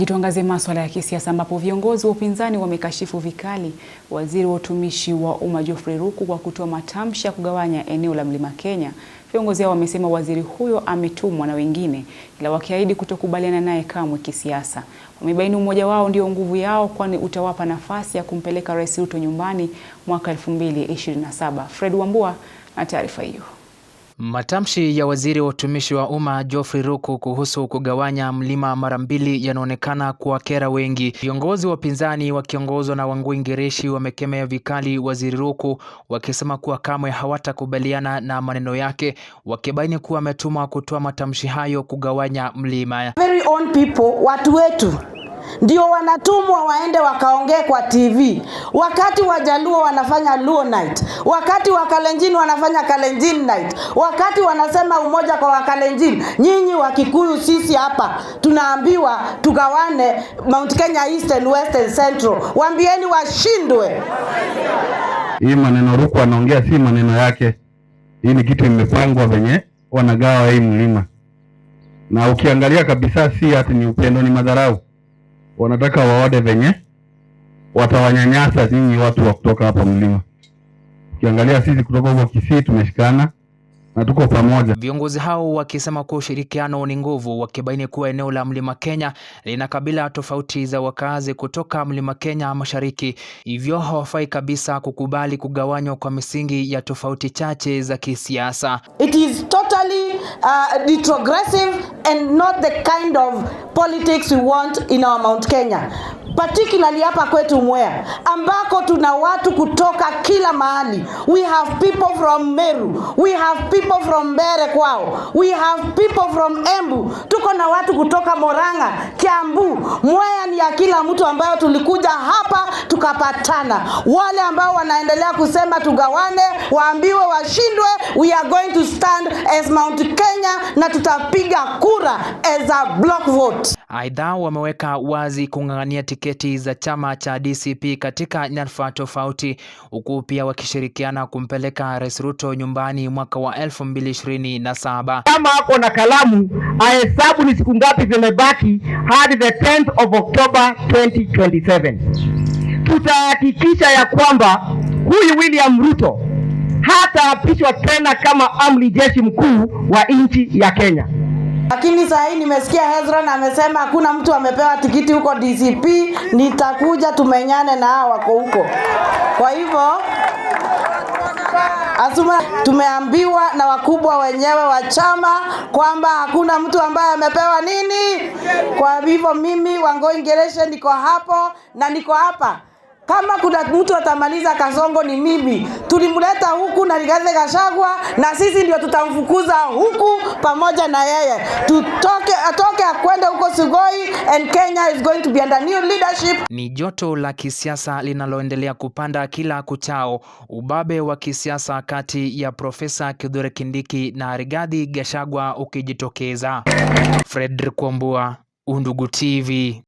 Tuangazie masuala ya kisiasa ambapo viongozi wa upinzani wamekashifu vikali waziri wa utumishi wa umma Geoffrey Ruku kwa kutoa matamshi ya kugawanya eneo la Mlima Kenya. Viongozi hao wamesema waziri huyo ametumwa na wengine, ila wakiahidi kutokubaliana naye kamwe kisiasa. Wamebaini umoja wao ndio nguvu yao, kwani utawapa nafasi ya kumpeleka Rais Ruto nyumbani mwaka 2027. Fred Wambua na taarifa hiyo. Matamshi ya waziri wa utumishi wa umma Geoffrey Ruku kuhusu kugawanya mlima mara mbili yanaonekana kuwakera wengi. Viongozi wa upinzani wakiongozwa na Wangui Ngereshi wamekemea vikali waziri Ruku, wakisema kuwa kamwe hawatakubaliana na maneno yake, wakibaini kuwa ametumwa kutoa matamshi hayo kugawanya mlima. Very own people, watu wetu ndio wanatumwa waende wakaongee kwa TV. Wakati Wajaluo wanafanya Luo Night, wakati Wakalenjin wanafanya Kalenjin Night, wakati wanasema umoja kwa Wakalenjin, nyinyi Wakikuyu sisi hapa tunaambiwa tugawane Mount Kenya East and West and Central. Waambieni washindwe. Hii maneno Ruku anaongea si maneno yake. Hii ni kitu imepangwa venye wanagawa hii mlima. Na ukiangalia kabisa si ati ni upendo, ni madharau. Wanataka waode venye watawanyanyasa nyinyi watu wa kutoka hapa mlima. Ukiangalia sisi kutoka huko Kisii tumeshikana na tuko pamoja. Viongozi hao wakisema kuwa ushirikiano ni nguvu, wakibaini kuwa eneo la Mlima Kenya lina kabila tofauti za wakazi kutoka Mlima Kenya Mashariki, hivyo hawafai kabisa kukubali kugawanywa kwa misingi ya tofauti chache za kisiasa. It is totally retrogressive and not the kind of politics we want in our Mount Kenya. Particularly hapa kwetu Mwea, ambako tuna watu kutoka kila mahali. We have people from Meru, we have people from Mbere kwao, we have people from Embu, tuko na watu kutoka Moranga, Kiambu. Mwea ni ya kila mtu ambayo tulikuja hapa tukapatana. Wale ambao wanaendelea kusema tugawane, waambiwe washindwe. We are going to stand as Mount Kenya na tutapiga kura as a block vote. Aidha, wameweka wazi kung'ang'ania tiketi za chama cha DCP katika nyadhifa tofauti, huku pia wakishirikiana kumpeleka Rais Ruto nyumbani mwaka wa 2027. Kama ako na kalamu ahesabu ni siku ngapi zimebaki hadi the 10th of October 2027. Tutahakikisha ya kwamba huyu William Ruto hataapishwa tena kama amri jeshi mkuu wa nchi ya Kenya. Lakini sasa hii nimesikia Hezron amesema hakuna mtu amepewa tikiti huko DCP. Nitakuja tumenyane na hao wako huko. Kwa hivyo asuma tumeambiwa na wakubwa wenyewe wa chama kwamba hakuna mtu ambaye amepewa nini. Kwa hivyo mimi Wangui Ngereshi niko hapo na niko hapa. Kama kuna mtu atamaliza Kasongo ni mimi. Tulimleta huku na Rigathi Gachagua na sisi ndio tutamfukuza huku pamoja na yeye. Atoke akwende huko Sugoi and Kenya is going to be under new leadership. Ni joto la kisiasa linaloendelea kupanda kila kuchao, ubabe wa kisiasa kati ya Profesa Kithure Kindiki na Rigathi Gachagua ukijitokeza. Fred Wambua, Undugu TV.